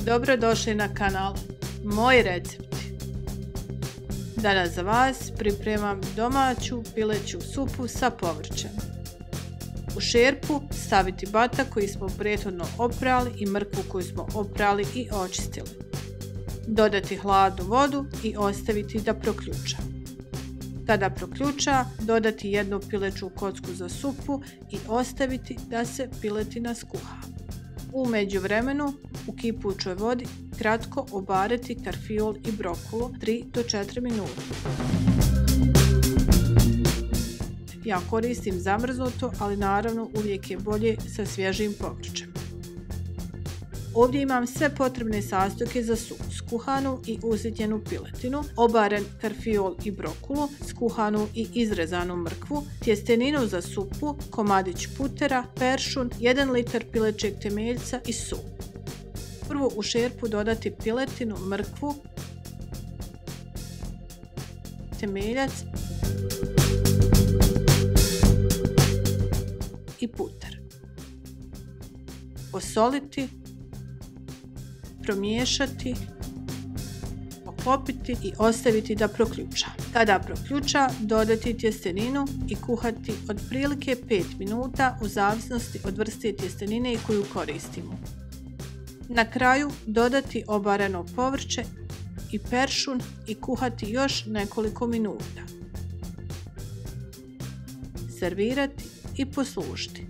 Dobrodošli na kanal Moji recepti. Danas za vas pripremam domaću pileću supu sa povrćem. U šerpu staviti batak koji smo prethodno oprali i mrkvu koju smo oprali i očistili. Dodati hladnu vodu i ostaviti da proključa. Kada proključa, dodati jednu pileću kocku za supu i ostaviti da se piletina skuha. U međuvremenu u kipućoj vodi kratko obarati karfiol i brokulu 3 do 4 minuta. Ja koristim zamrznuto, ali naravno uvijek je bolje sa svježim povrćem. Ovdje imam sve potrebne sastojke za sup: skuhanu i usitnjenu piletinu, obaren karfiol i brokulu, skuhanu i izrezanu mrkvu, tjesteninu za supu, komadić putera, peršun, 1 litar pilećeg temeljca i sol. Prvo u šerpu dodati piletinu, mrkvu, temeljac i puter. Posoliti, promiješati, poklopiti i ostaviti da proključa. Kada proključa, dodati tjesteninu i kuhati otprilike 5 minuta u zavisnosti od vrste tjestenine koju koristimo. Na kraju dodati obareno povrće i peršun i kuhati još nekoliko minuta. Servirati i poslužiti.